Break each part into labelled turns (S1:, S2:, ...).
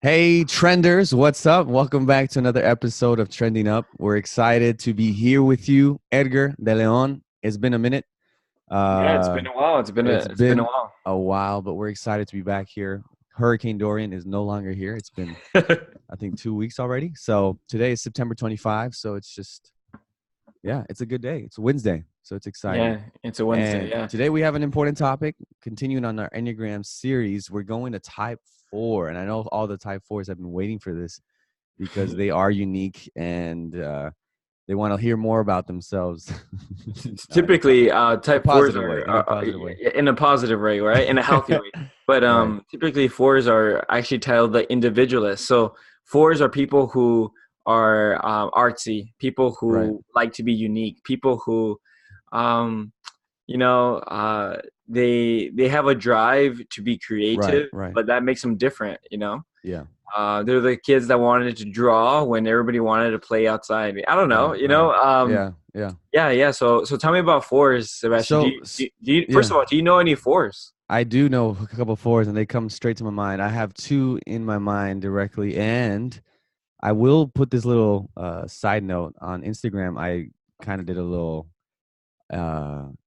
S1: Hey, trenders, what's up? Welcome back to another episode of Trending Up. We're excited to be here with you, Edgar De Leon. It's been a minute.
S2: Yeah, it's
S1: Uh,
S2: been a while.
S1: it's
S2: It's been a
S1: been
S2: while.
S1: a while, but we're excited to be back here. Hurricane Dorian is no longer here. It's been, I think, 2 weeks already. So today is September 25. So it's just, yeah, it's a good day. It's Wednesday. So it's exciting.
S2: Yeah, it's a Wednesday.
S1: And
S2: Yeah.
S1: today we have an important topic. Continuing on our Enneagram series, we're going to Type 4. And I know all the Type 4s have been waiting for this because they are unique and they want to hear more about themselves. No,
S2: Typically,
S1: in a
S2: type fours
S1: positive way. In a
S2: are
S1: positive way.
S2: in a positive way, right? In a healthy way. But
S1: Right.
S2: typically fours are actually titled the individualist. So fours are people who are artsy, people
S1: Right.
S2: who like to be unique, people who, um, you know, they have a drive to be
S1: Right.
S2: creative,
S1: Right.
S2: but that makes them different.
S1: Yeah.
S2: They're the kids that wanted to draw when everybody wanted to play outside. I don't know,
S1: Right.
S2: you
S1: Right.
S2: know.
S1: Yeah. Yeah.
S2: Yeah, yeah. So tell me about fours, Sebastian.
S1: So,
S2: Do you first
S1: yeah,
S2: of all, do you know any fours?
S1: I do know a couple fours and they come straight to my mind. I have two in my mind directly. And I will put this little side note on Instagram. I kind of did a little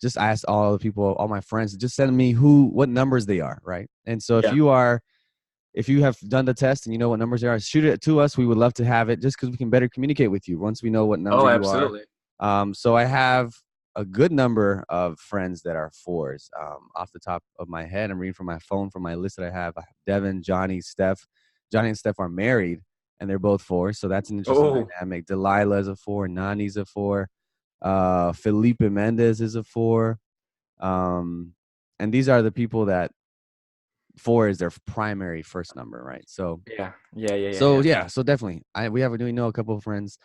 S1: just asked all the people, all my friends, to just send me what numbers they are, right? And so
S2: Yeah.
S1: if you have done the test and you know what numbers they are, shoot it to us. We would love to have it just because we can better communicate with you once we know what number
S2: Oh,
S1: you are.
S2: absolutely.
S1: So I have a good number of friends that are fours. Off the top of my head, I'm reading from my phone from my list that I have. Devin, Johnny, Steph. Johnny and Steph are married and they're both fours. So that's an interesting
S2: Oh,
S1: dynamic. Delilah is a four. Nani's a four. Felipe Mendez is a four. Um, and these are the people that four is their primary first number, right? So,
S2: yeah, yeah, yeah, yeah,
S1: so
S2: yeah.
S1: yeah, so definitely, we know a couple of friends,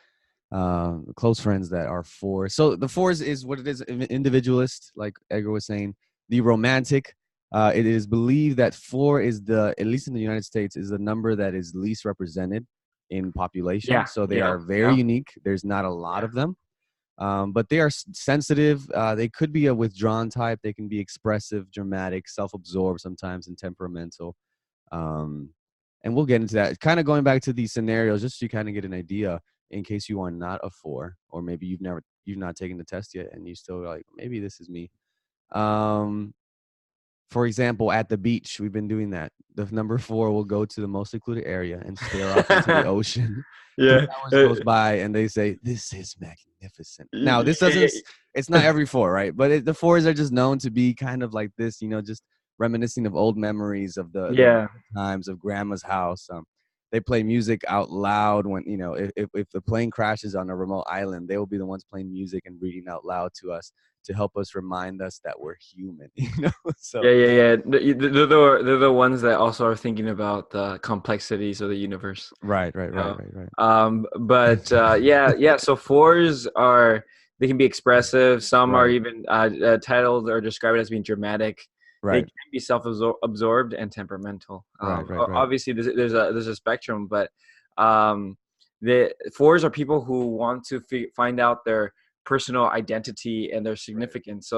S1: close friends that are four. So the fours is what it is: individualist, like Edgar was saying, the romantic. It is believed that four is at least in the United States, is the number that is least represented in population.
S2: Yeah,
S1: So they
S2: yeah,
S1: are very
S2: yeah,
S1: unique. There's not a lot
S2: yeah.
S1: of them. But they are sensitive. They could be a withdrawn type. They can be expressive, dramatic, self-absorbed sometimes, and temperamental. Um, and we'll get into that. Kind of going back to these scenarios, just so you kind of get an idea in case you are not a four, or maybe you've not taken the test yet, and you still like maybe this is me. Um, for example, at the beach, we've been doing that. The number four will go to the most secluded area and stare off into the ocean. Three
S2: Yeah.
S1: hours goes by and they say, "This is magnificent." Now, this doesn't, it's not every four, right? But the fours are just known to be kind of like this, just reminiscing of old memories of the
S2: Yeah.
S1: times of grandma's house. They play music out loud when, if the plane crashes on a remote island, they will be the ones playing music and reading out loud to us to help us remind us that we're human, So,
S2: Yeah, yeah, yeah. They're the ones that also are thinking about the complexities of the universe.
S1: right, right, right,
S2: Oh.
S1: right, right.
S2: But yeah, yeah. So fours are they can be expressive. Some are
S1: Right,
S2: even titled or described as being dramatic. They
S1: right,
S2: can be self-absorbed and temperamental.
S1: right, right, right.
S2: Obviously, there's a spectrum, but um, the fours are people who want to find out their personal identity and their
S1: Right.
S2: significance.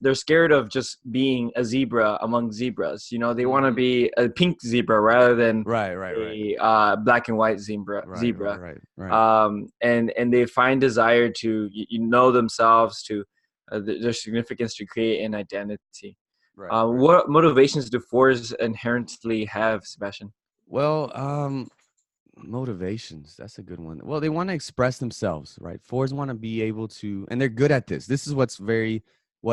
S2: They're scared of just being a zebra among zebras. You know, they want to
S1: Mhm.
S2: be a pink zebra rather than
S1: Right, right, right,
S2: a black and white zebra.
S1: right, right,
S2: Zebra,
S1: right, right,
S2: and they find desire to know themselves, to their significance, to create an identity.
S1: right, right.
S2: What motivations do fours inherently have, Sebastian?
S1: Well, motivations. That's a good one. Well, they want to express themselves, right? Fours want to be able to, and they're good at this. This is what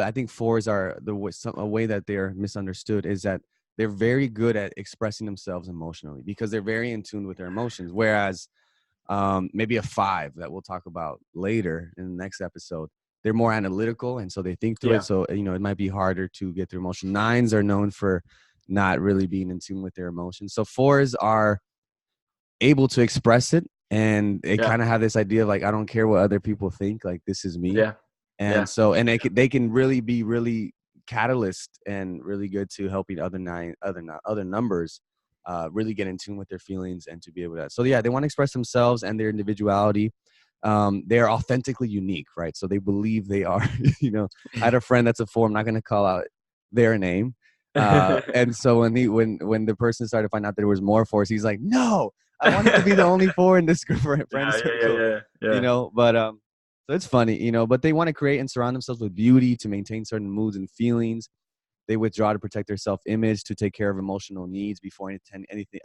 S1: I think fours are a way that they're misunderstood is that they're very good at expressing themselves emotionally because they're very in tune with their emotions. Whereas maybe a five that we'll talk about later in the next episode. They're more analytical, and so they think through it.
S2: Yeah,
S1: So it might be harder to get through emotion. Nines are known for not really being in tune with their emotions. So fours are able to express it, and they
S2: yeah,
S1: kind of have this idea of like, I don't care what other people think. Like this is me,
S2: yeah,
S1: and
S2: yeah,
S1: so they can really be really catalyst and really good to helping other numbers really get in tune with their feelings and to be able to. So yeah, they want to express themselves and their individuality. They're authentically unique, right? So they believe they are. I had a friend that's a four. I'm not going to call out their name, And so when the person started to find out there was more fours, he's like, no, I wanted to be the only four in this friend
S2: Yeah, yeah,
S1: circle,
S2: yeah, yeah,
S1: but so it's funny, but they want to create and surround themselves with beauty to maintain certain moods and feelings. They withdraw to protect their self-image, to take care of emotional needs before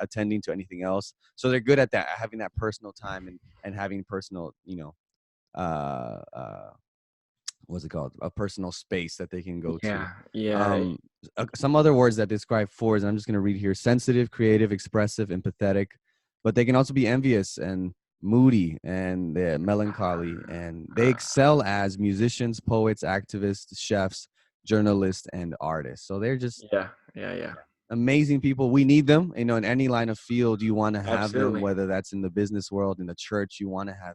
S1: attending to anything else. So they're good at that, having that personal time and having personal, uh, uh, what's it called? A personal space that they can go to.
S2: yeah, yeah,
S1: Um, some other words that describe fours, and I'm just going to read here: sensitive, creative, expressive, empathetic. But they can also be envious and moody and melancholy, and they excel as musicians, poets, activists, chefs, journalists, and artists. So they're just
S2: yeah, yeah, yeah.
S1: amazing people. We need them. In any line of field, you want to have them,
S2: Absolutely.
S1: whether that's in the business world, in the church, you want to have,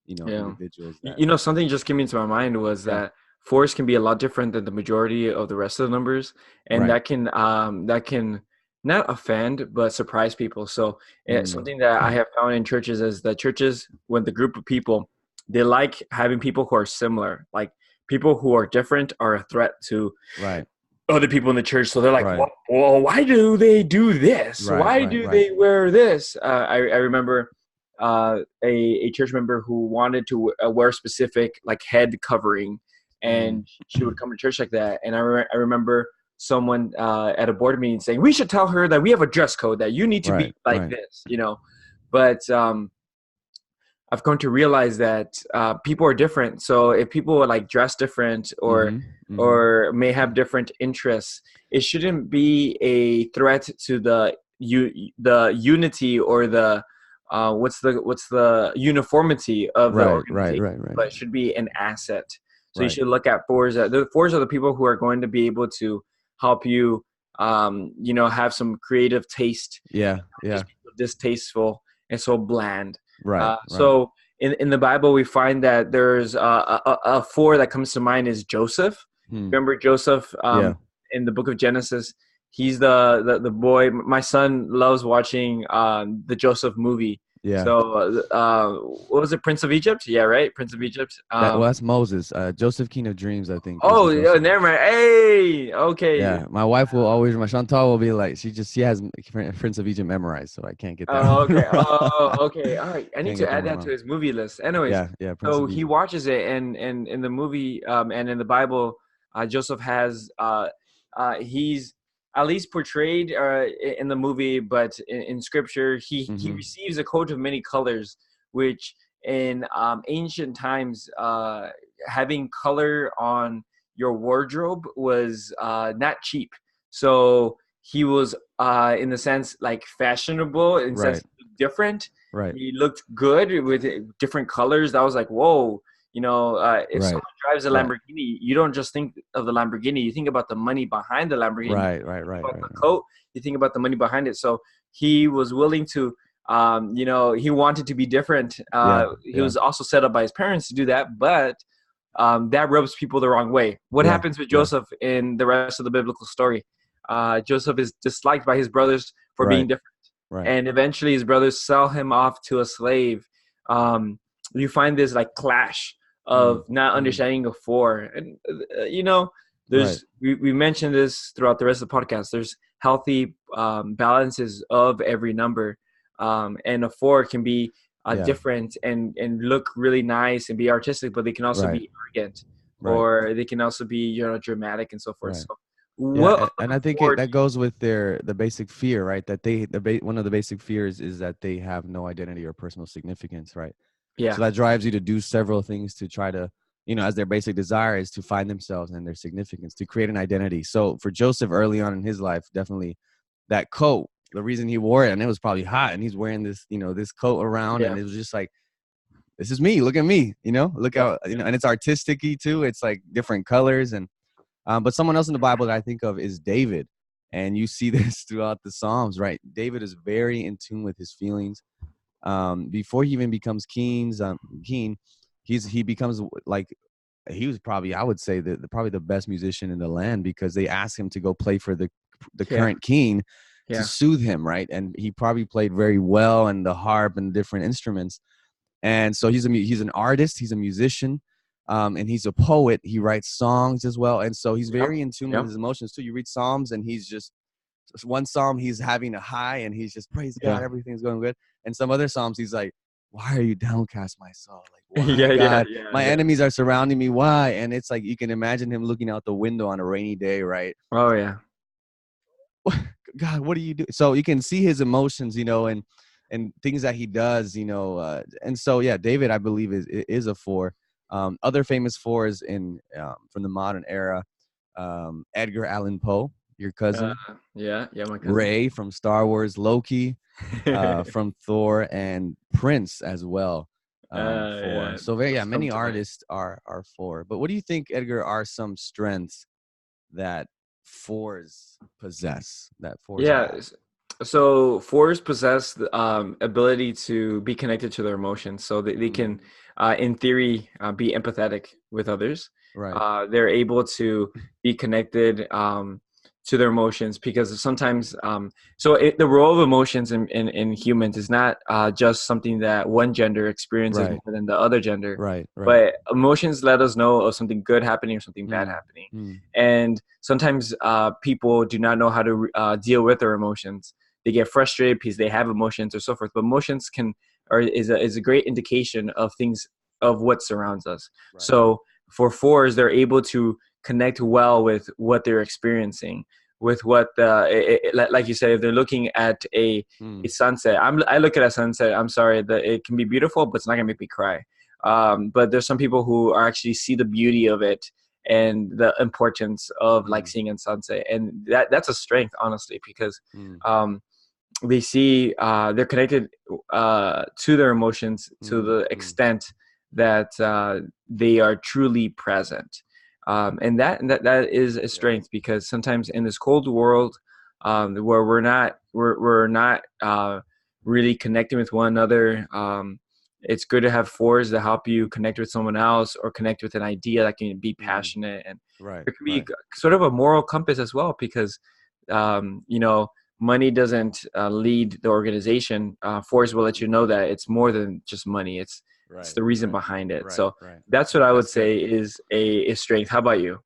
S2: Yeah.
S1: individuals
S2: You,
S1: that,
S2: you know, something just came into my mind was
S1: yeah,
S2: that fours can be a lot different than the majority of the rest of the numbers, and
S1: right.
S2: that can not offend but surprise people. So
S1: Mm,
S2: something that I have found in churches is that churches, when the group of people, they like having people who are similar, like people who are different are a threat to
S1: right,
S2: other people in the church. So they're like,
S1: right,
S2: well, why do they do this?
S1: right,
S2: Why
S1: right,
S2: do
S1: right.
S2: they wear this? I remember a church member who wanted to wear specific like head covering,
S1: Mm,
S2: and she would come to church like that. And I remember someone at a board meeting saying, we should tell her that we have a dress code, that you need to
S1: right,
S2: be like
S1: right.
S2: this, But I've come to realize that people are different. So if people like dress different or
S1: Mhm, mhm.
S2: or may have different interests, it shouldn't be a threat to the unity or the what's the uniformity of the
S1: Right, right,
S2: organization,
S1: right, right,
S2: but it should be an asset. So you
S1: right.
S2: should look at fours. The fours are the people who are going to be able to help you, have some creative taste,
S1: Yeah, yeah.
S2: just be so distasteful and so bland.
S1: Right, right.
S2: So in the Bible, we find that there's a four that comes to mind is Joseph.
S1: Hmm.
S2: Remember Joseph
S1: Yeah,
S2: in the book of Genesis? He's the boy. My son loves watching the Joseph movie.
S1: yeah.
S2: So what was it? Prince of Egypt? Yeah, right. Prince of Egypt.
S1: That's Moses. Joseph, King of Dreams, I think, is
S2: Oh,
S1: the
S2: yeah,
S1: Joseph.
S2: never mind. Hey, okay.
S1: Yeah, my wife will always, my Chantal will be like, she has Prince of Egypt memorized, so I can't get that
S2: Oh,
S1: one
S2: okay.
S1: wrong.
S2: Oh, okay. All right. I need
S1: Can't
S2: to
S1: get that
S2: add
S1: one
S2: that to
S1: wrong.
S2: his movie list. Anyways,
S1: Yeah, yeah, Prince
S2: so
S1: of
S2: he
S1: Egypt.
S2: watches it, and in the movie, and in the Bible, Joseph has he's at least portrayed in the movie, but in scripture, he
S1: Hmm.
S2: receives a coat of many colors, which in ancient times, having color on your wardrobe was not cheap. So he was in the sense like fashionable, in the sense
S1: Right,
S2: different.
S1: right,
S2: He looked good with different colors. That was like, whoa. If
S1: right,
S2: someone drives a
S1: right,
S2: Lamborghini, you don't just think of the Lamborghini. You think about the money behind the Lamborghini.
S1: right, right,
S2: You think
S1: right,
S2: about
S1: right,
S2: the
S1: right.
S2: coat. You think about the money behind it. So he was willing to, he wanted to be different.
S1: Yeah,
S2: He
S1: yeah,
S2: was also set up by his parents to do that, but that rubs people the wrong way. What
S1: yeah,
S2: happens with
S1: yeah.
S2: Joseph in the rest of the biblical story? Joseph is disliked by his brothers for being
S1: Right,
S2: different,
S1: right.
S2: and eventually his brothers sell him off to a slave. Um, you find this like clash
S1: Mm,
S2: of not
S1: mm.
S2: understanding of four, and
S1: Right.
S2: we mentioned this throughout the rest of the podcast. There's healthy balances of every number, and a four can be
S1: Yeah.
S2: different and look really nice and be artistic, but they can also
S1: Right.
S2: be arrogant,
S1: Right.
S2: or they can also be dramatic and so forth.
S1: Right.
S2: So
S1: Yeah,
S2: what
S1: and
S2: other
S1: I think
S2: four do
S1: that goes with the basic fear, right? That one of the basic fears is that they have no identity or personal significance, right?
S2: yeah,
S1: So that drives you to do several things to try to, as their basic desire is to find themselves and their significance, to create an identity. So for Joseph early on in his life, definitely that coat, the reason he wore it, and it was probably hot, and he's wearing this, this coat around,
S2: yeah,
S1: and it was just like, this is me. Look at me. Look
S2: yeah,
S1: how, and it's artistic-y too. It's like different colors. And but someone else in the Bible that I think of is David. And you see this throughout the Psalms, right? David is very in tune with his feelings. Before he even becomes king, he becomes like, he was probably, I would say, probably the best musician in the land, because they asked him to go play for the
S2: yeah,
S1: current king to
S2: yeah,
S1: soothe him, right? And he probably played very well, and the harp and different instruments. And so he's an artist, he's a musician. And he's a poet. He writes songs as well, and so he's
S2: Yep.
S1: very in tune with
S2: Yep.
S1: his emotions too. You read Psalms, and he's just one Psalm he's having a high, and he's just praise God,
S2: Yeah.
S1: everything's going good. And some other Psalms he's like, "Why are you downcast, my soul? Like, why,
S2: Yeah. Yeah.
S1: God?
S2: Yeah.
S1: My
S2: Yeah.
S1: enemies are surrounding me. Why?" And it's like you can imagine him looking out the window on a rainy day, right?
S2: Oh yeah.
S1: God, what do you do? So you can see his emotions, and things that he does, and so yeah, David, I believe is a four. Other famous fours in from the modern era, Edgar Allan Poe, your
S2: Uh,
S1: cousin,
S2: yeah. Yeah. My cousin.
S1: Ray from Star Wars, Loki from Thor, and Prince as well. Four.
S2: Yeah.
S1: So
S2: That's some
S1: many
S2: joint.
S1: artists are four. But what do you think, Edgar, are some strengths that fours possess, that fours
S2: Yeah.
S1: have?
S2: So fours possess the ability to be connected to their emotions. So they
S1: Mm,
S2: can, in theory, be empathetic with others.
S1: right.
S2: They're able to be connected to their emotions because sometimes, the role of emotions in humans is not just something that one gender experiences
S1: Right.
S2: more than the other gender.
S1: Right. Right.
S2: But emotions let us know of something good happening or something bad
S1: Mm,
S2: happening.
S1: mm,
S2: And sometimes people do not know how to deal with their emotions. They get frustrated because they have emotions or so forth. But emotions is a great indication of things, of what surrounds us.
S1: right.
S2: So for fours, they're able to connect well with what they're experiencing, with what like you said, if they're looking at a
S1: Mm,
S2: sunset. I look at a sunset. I'm sorry that it can be beautiful, but it's not gonna make me cry. But there's some people who are actually see the beauty of it and the importance of like
S1: mm,
S2: seeing a sunset, and that's a strength, honestly, because
S1: mm,
S2: um, they see they're connected to their emotions to
S1: mm,
S2: the
S1: mm.
S2: extent that they are truly present, and that is a
S1: Yeah.
S2: strength, because sometimes in this cold world, where we're not really connecting with one another. It's good to have fours that help you connect with someone else or connect with an idea that can be
S1: Mm,
S2: passionate, and
S1: right.
S2: there can be
S1: Right.
S2: sort of a moral compass as well, because you know, money doesn't lead the organization. Forbes will let you know that it's more than just money. It's
S1: Right.
S2: the reason
S1: Right.
S2: behind it.
S1: Right.
S2: So
S1: Right.
S2: that's what I would
S1: That's good.
S2: say is a strength. How about you?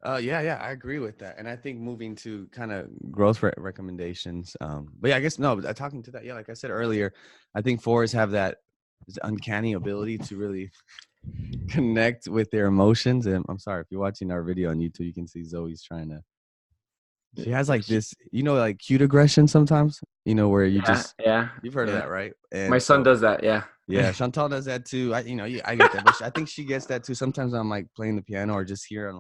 S1: Yeah, I agree with that. And I think moving to kind of growth recommendations. But yeah, I guess no, talking to that, yeah, like I said earlier, I think fours have that uncanny ability to really connect with their emotions. And I'm sorry if you're watching our video on YouTube, you can see Zoe's trying to. She has like this, like cute aggression sometimes. Where you
S2: Yeah,
S1: just
S2: yeah,
S1: you've heard of
S2: yeah.
S1: that, right?
S2: My
S1: And
S2: son
S1: so
S2: does that. Yeah.
S1: yeah, Chantal does that too. I get that, but I think she gets that too. Sometimes I'm like playing the piano or just here,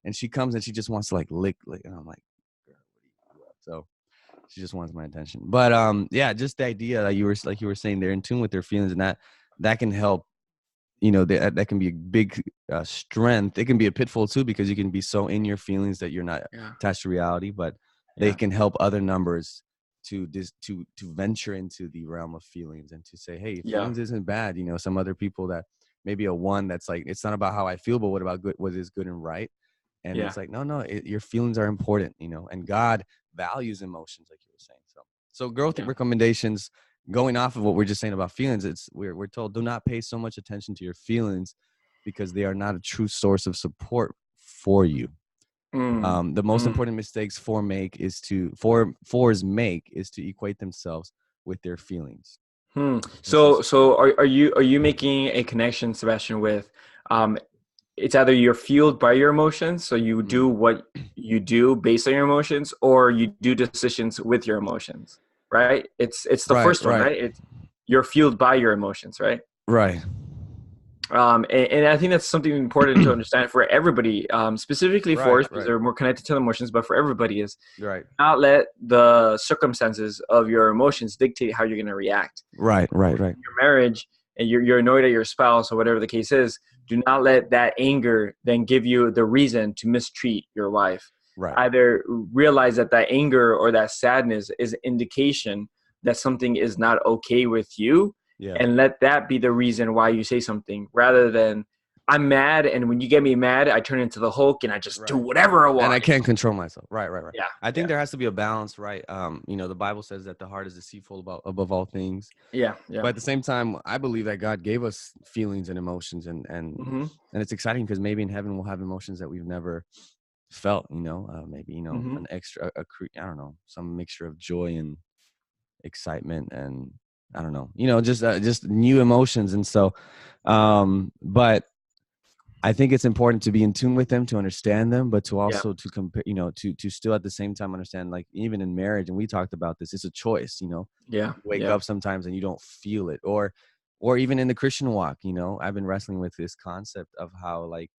S1: and she comes and she just wants to like lick, and I'm like, girl, what are you up? So she just wants my attention. But yeah, just the idea that you were saying, they're in tune with their feelings, and that can help. That can be a big strength. It can be a pitfall too, because you can be so in your feelings that you're not
S2: Yeah.
S1: attached to reality. But they
S2: Yeah.
S1: can help other numbers to venture into the realm of feelings and to say, hey,
S2: Yeah.
S1: feelings isn't bad. Some other people that maybe a one that's like, it's not about how I feel, but what about good, what is good and right. And
S2: Yeah.
S1: it's like, no, your feelings are important, and God values emotions, like you were saying. So growth
S2: Yeah.
S1: recommendations, going off of what we're just saying about feelings, we're told, do not pay so much attention to your feelings, because they are not a true source of support for you.
S2: Mm.
S1: The most
S2: Mm.
S1: important mistakes fours make is to equate themselves with their feelings. And so,
S2: So are you making a connection, Sebastian, with um it's either you're fueled by your emotions, so you do
S1: mm,
S2: what you do based on your emotions, or you do decisions with your emotions, right? It's the
S1: right,
S2: first one,
S1: right,
S2: right? It's You're fueled by your emotions, right?
S1: right.
S2: And I think that's something important to understand for everybody, specifically for
S1: Right,
S2: us because
S1: right,
S2: they're more connected to the emotions, but for everybody is
S1: right,
S2: not let the circumstances of your emotions dictate how you're going to react.
S1: right,
S2: So
S1: right,
S2: in
S1: right,
S2: your marriage, and you're annoyed at your spouse or whatever the case is, do not let that anger then give you the reason to mistreat your wife.
S1: right.
S2: Either realize that that anger or that sadness is an indication that something is not okay with you,
S1: Yeah.
S2: and let that be the reason why you say something, rather than I'm mad, and when you get me mad, I turn into the Hulk and I just do
S1: Right.
S2: whatever I
S1: And I
S2: want.
S1: can't control myself. Right, right, right.
S2: Yeah,
S1: I think
S2: yeah,
S1: there has to be a balance, right? The Bible says that the heart is deceitful above all things.
S2: yeah, yeah.
S1: But at the same time, I believe that God gave us feelings and emotions,
S2: Mm-hmm.
S1: and it's exciting because maybe in heaven we'll have emotions that we've never felt. Maybe
S2: Mm-hmm.
S1: an extra, I don't know, some mixture of joy and excitement, and I don't know, just new emotions. And so, but I think it's important to be in tune with them, to understand them, but to
S2: Yeah,
S1: also to compare, to still at the same time understand, like even in marriage, and we talked about this, it's a choice.
S2: yeah,
S1: You wake
S2: yeah,
S1: up sometimes and you don't feel it, or even in the Christian walk, I've been wrestling with this concept of how, like,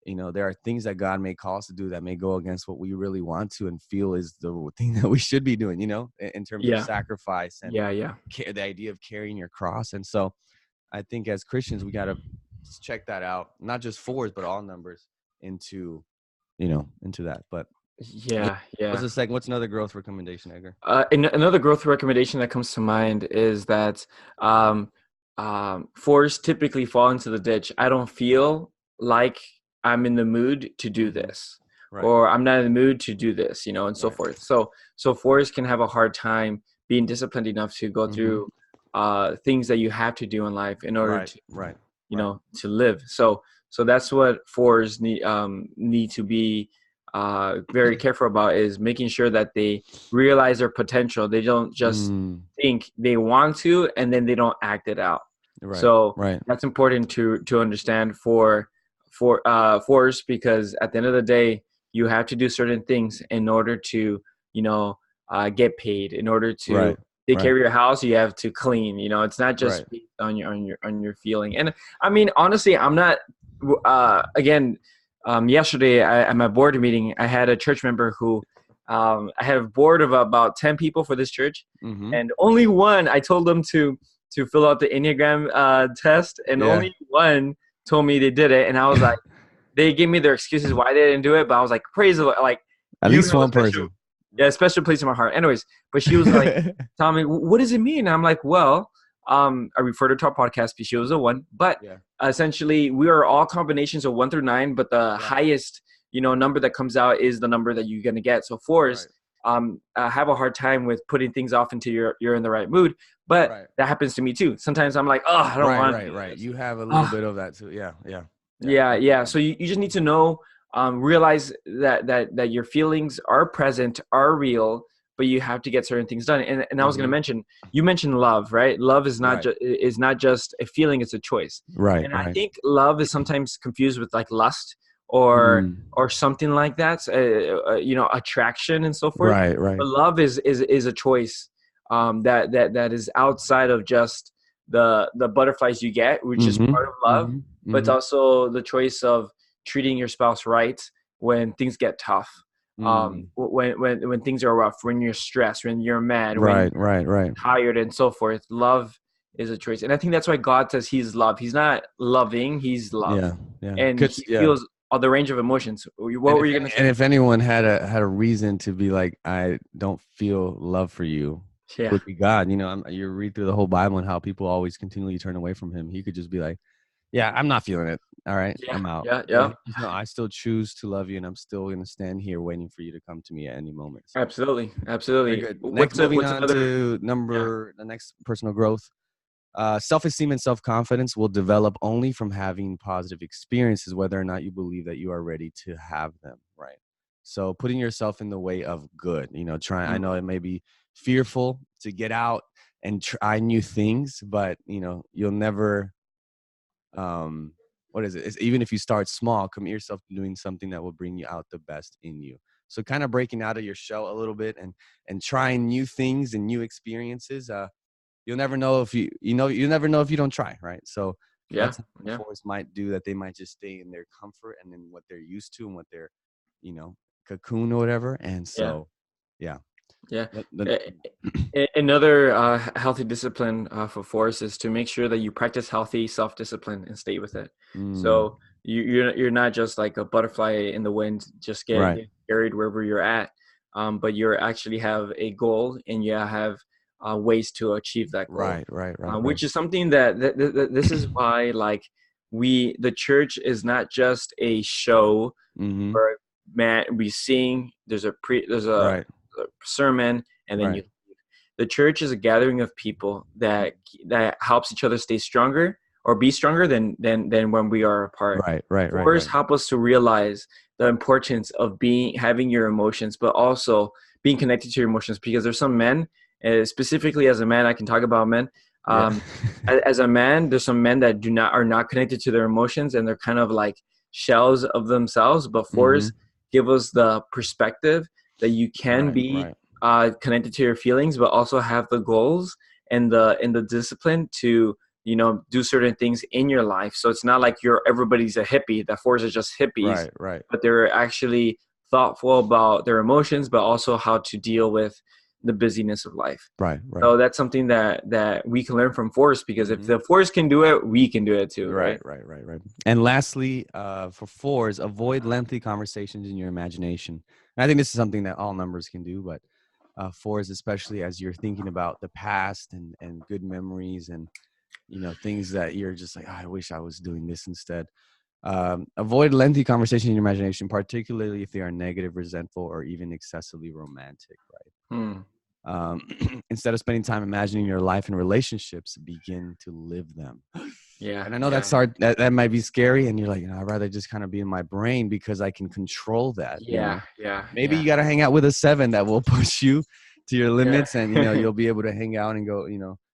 S1: there are things that God may call us to do that may go against what we really want to and feel is the thing that we should be doing, in terms of
S2: yeah,
S1: sacrifice and
S2: yeah, yeah.
S1: the idea of carrying your cross. And so I think as Christians, we got to check that out, not just fours, but all numbers into, into that. But yeah,
S2: Yeah, yeah.
S1: what's another growth recommendation, Edgar?
S2: Another growth recommendation that comes to mind is that um, fours typically fall into the ditch. I don't feel like I'm in the mood to do
S1: Mm-hmm.
S2: this,
S1: Right,
S2: or I'm not in the mood to do this, and so
S1: right.
S2: forth. So fours can have a hard time being disciplined enough to go
S1: Mm-hmm.
S2: through things that you have to do in life in order
S1: Right,
S2: to,
S1: right, right.
S2: to live. So that's what fours need to be very careful about, is making sure that they realize their potential. They don't just
S1: Mm,
S2: think they want to and then they don't act it out.
S1: right,
S2: So
S1: right.
S2: that's important to understand for us, because at the end of the day, you have to do certain things in order to get paid. In order to
S1: Right,
S2: take care
S1: right,
S2: of your house, you have to clean. It's not
S1: right.
S2: just based on your feeling. And I mean, honestly, I'm not. Again, yesterday at my board meeting, I had a church member who I had a board of about 10 people for this church,
S1: Mm-hmm.
S2: and only one, I told them to fill out the Enneagram test, and
S1: Yeah.
S2: only one told me they did it. And I was like, they gave me their excuses why they didn't do it, but I was like, praise the Lord, like,
S1: At
S2: you
S1: least
S2: have a
S1: one
S2: special,
S1: person.
S2: yeah,
S1: Right.
S2: special place in my heart. Anyways, but she was like, telling me, what does it mean? And I'm like, well, I referred her to our podcast because she was a one, but
S1: Yeah.
S2: essentially we are all combinations of 1 through 9, but the
S1: Right.
S2: highest, number that comes out is the number that you're going to get. So fours,
S1: Right.
S2: have a hard time with putting things off until you're in the right mood. But
S1: Right.
S2: that happens to me too. Sometimes I'm like, oh, I don't
S1: Right.
S2: want to
S1: Right.
S2: do
S1: Right.
S2: this.
S1: You have a little
S2: Oh,
S1: bit of that too. Yeah. Yeah. Yeah.
S2: yeah, yeah.
S1: Definitely.
S2: So you just need to know, realize that your feelings are present, are real, but you have to get certain things done. And I was going to
S1: Mm-hmm.
S2: mention, you mentioned love, right? Love
S1: Right.
S2: is not just a feeling; it's a choice.
S1: Right.
S2: And I
S1: Right.
S2: think love is sometimes confused with like lust or
S1: Mm.
S2: something like that, attraction and so forth.
S1: Right. Right.
S2: But love is a choice, that is outside of just the butterflies you get, which is
S1: Mm-hmm.
S2: part of love,
S1: Mm-hmm.
S2: but it's
S1: Mm-hmm.
S2: also the choice of treating your spouse right when things get tough,
S1: Mm.
S2: when things are rough, when you're stressed, when you're mad, when
S1: Right. Right. Right.
S2: you're tired, and so forth. Love is a choice, and I think that's why God says He's love. He's not loving; He's love,
S1: Yeah. Yeah.
S2: and
S1: Cause
S2: He
S1: yeah.
S2: feels all the range of emotions. What
S1: And
S2: were
S1: if
S2: you gonna
S1: and
S2: say?
S1: if anyone had a reason to be like, I don't feel love for you, it
S2: Yeah,
S1: would be God. You read through the whole Bible and how people always continually turn away from Him. He could just be like, yeah, I'm not feeling it. All right,
S2: yeah,
S1: I'm out.
S2: yeah,
S1: But
S2: yeah.
S1: he says, no, I still choose to love you, and I'm still going to stand here waiting for you to come to me at any moment. So
S2: Absolutely,
S1: very
S2: absolutely.
S1: good. Next, moving
S2: What's
S1: on
S2: another?
S1: to
S2: Yeah,
S1: the next personal growth. Self-esteem and self-confidence will develop only from having positive experiences, whether or not you believe that you are ready to have them. Right. So putting yourself in the way of good, I
S2: mm,
S1: know it may be fearful to get out and try new things, but you'll never, what is it? Even if you start small, commit yourself to doing something that will bring you out the best in you. So kind of breaking out of your shell a little bit and trying new things and new experiences. You'll never know you never know if you don't try, right? So
S2: yeah,
S1: that's what the
S2: yeah,
S1: force might do, that they might just stay in their comfort and in what they're used to and what they're, you know, cocoon or whatever. And
S2: yeah.
S1: so, yeah.
S2: Yeah.
S1: The
S2: A- Another healthy discipline for Forrest is to make sure that you practice healthy self-discipline and stay with it.
S1: mm,
S2: So you're not just like a butterfly in the wind, just
S1: right,
S2: get carried wherever you're at, but you actually have a goal and you have ways to achieve that goal,
S1: right, right, right, right.
S2: which is something that this is why, like, the church is not just a show
S1: Mm-hmm.
S2: where man we sing. There's a
S1: Right.
S2: sermon, and then
S1: Right.
S2: you. The church is a gathering of people that helps each other stay stronger or be stronger than when we are apart.
S1: Right. Right. Right.
S2: Fours
S1: Right.
S2: help us to realize the importance of having your emotions, but also being connected to your emotions. Because there's some men, specifically as a man, I can talk about men.
S1: Yeah.
S2: Um, as a man, there's some men that are not connected to their emotions, and they're kind of like shells of themselves. But
S1: Mm-hmm.
S2: fours give us the perspective that you can
S1: Right.
S2: be
S1: Right.
S2: connected to your feelings, but also have the goals and the discipline to do certain things in your life. So it's not like everybody's a hippie. That fours are just hippies,
S1: Right. Right.
S2: but they're actually thoughtful about their emotions, but also how to deal with the busyness of life.
S1: Right. Right.
S2: So that's something that we can learn from fours, because if
S1: Mm-hmm.
S2: the fours can do it, we can do it too,
S1: Right,
S2: right?
S1: right, right, right. And lastly, for fours, avoid lengthy conversations in your imagination. And I think this is something that all numbers can do, but fours, especially as you're thinking about the past and good memories and things that you're just like, "Oh, I wish I was doing this instead." Avoid lengthy conversation in your imagination, particularly if they are negative, resentful, or even excessively romantic. Right.
S2: Hmm.
S1: Instead of spending time imagining your life and relationships, begin to live them.
S2: Yeah,
S1: And I know
S2: yeah,
S1: that's hard. That might be scary, and you're like, I'd rather just kind of be in my brain because I can control that.
S2: yeah, yeah,
S1: Maybe
S2: yeah,
S1: you got to hang out with a 7 that will push you to your
S2: yeah,
S1: limits, and you'll be able to hang out and go,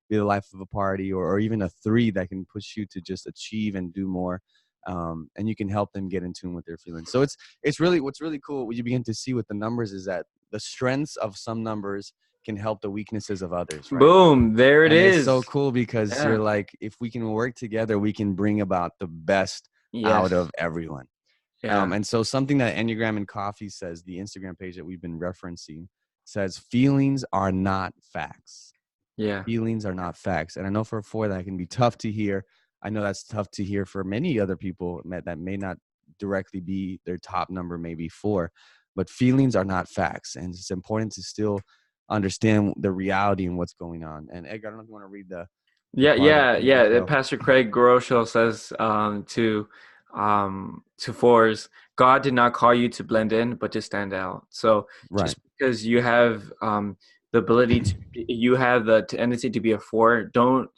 S1: be the life of a party, or even a 3 that can push you to just achieve and do more. And you can help them get in tune with their feelings. So it's really what's really cool. What you begin to see with the numbers is that the strengths of some numbers can help the weaknesses of others, right?
S2: Boom, there it
S1: And it's
S2: is.
S1: so cool because
S2: Yeah.
S1: you're like, if we can work together, we can bring about the best
S2: Yes.
S1: out of everyone.
S2: Yeah.
S1: And so something that Enneagram and Coffee says, the Instagram page that we've been referencing, says feelings are not facts.
S2: Yeah.
S1: Feelings are not facts. And I know for a 4 that can be tough to hear. I know that's tough to hear for many other people that may not directly be their top number, maybe 4. But feelings are not facts. And it's important to still understand the reality and what's going on. And Edgar, I don't know if you want to read the
S2: Yeah,
S1: part of
S2: yeah,
S1: the
S2: yeah.
S1: show.
S2: Pastor Craig Groeschel says to fours, God did not call you to blend in, but to stand out. So
S1: Right.
S2: just because you have the ability to, you have the tendency to be a 4, don't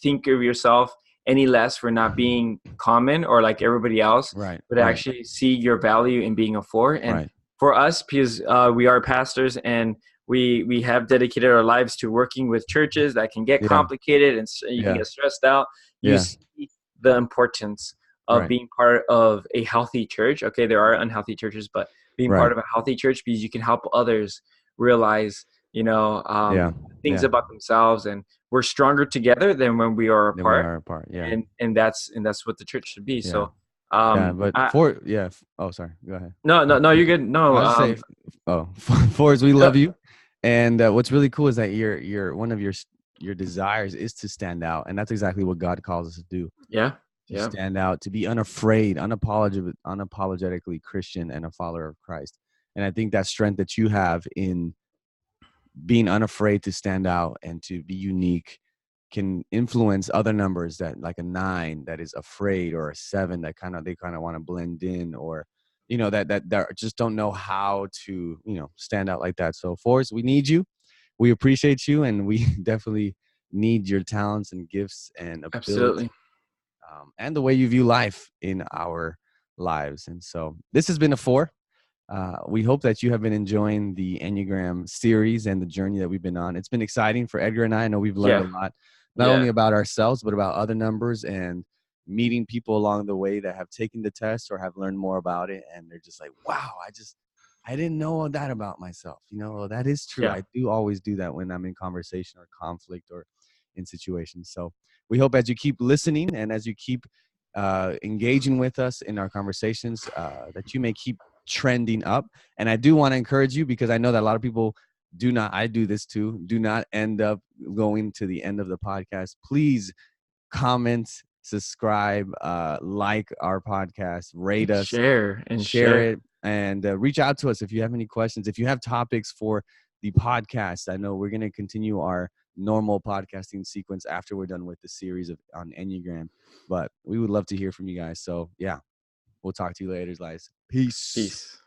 S2: think of yourself any less for not being common or like everybody else,
S1: Right.
S2: but
S1: Right.
S2: actually see your value in being a 4. And
S1: Right.
S2: for us, because we are pastors and we have dedicated our lives to working with churches that can get
S1: Yeah.
S2: complicated, and you can
S1: Yeah.
S2: get stressed out. You
S1: Yeah.
S2: see the importance of
S1: Right.
S2: being part of a healthy church. Okay, there are unhealthy churches, but being part
S1: Right.
S2: of a healthy church, because you can help others realize
S1: Yeah.
S2: things
S1: Yeah.
S2: about themselves, and we're stronger together than when we are
S1: Then we
S2: apart.
S1: are apart. Yeah.
S2: And that's what the church should be.
S1: Yeah.
S2: So
S1: Yeah. But
S2: I,
S1: for yeah. Oh, sorry. Go ahead.
S2: no, you're good.
S1: I
S2: No,
S1: was just say, oh, fours, we
S2: no,
S1: love you. And what's really cool is that your one of your desires is to stand out, and that's exactly what God calls us to do.
S2: yeah,
S1: To
S2: yeah,
S1: stand out, to be unafraid, unapologetically Christian and a follower of Christ. And I think that strength that you have in being unafraid to stand out and to be unique can influence other numbers, that like a 9 that is afraid, or a 7 that they kind of want to blend in, or that just don't know how to stand out like that. So fours, we need you, we appreciate you, and we definitely need your talents and gifts and ability,
S2: absolutely.
S1: and the way you view life in our lives. And so this has been a 4. We hope that you have been enjoying the Enneagram series and the journey that we've been on. It's been exciting for Edgar and I. I know we've learned a
S2: Yeah,
S1: lot, not
S2: yeah,
S1: only about ourselves, but about other numbers, and meeting people along the way that have taken the test or have learned more about it. And they're just like, wow, I didn't know that about myself. That is true.
S2: yeah.
S1: I do always do that when I'm in conversation or conflict or in situations. So we hope as you keep listening and as you keep engaging with us in our conversations, that you may keep trending up. And I do want to encourage you, because I know that a lot of people do not, I do this too, do not end up going to the end of the podcast. Please comment, subscribe, like our podcast, rate us,
S2: Share and
S1: share
S2: share.
S1: it, and reach out to us if you have any questions. If you have topics for the podcast, I know we're going to continue our normal podcasting sequence after we're done with the series on Enneagram. But we would love to hear from you guys. So yeah, we'll talk to you later, guys. Peace.
S2: Peace.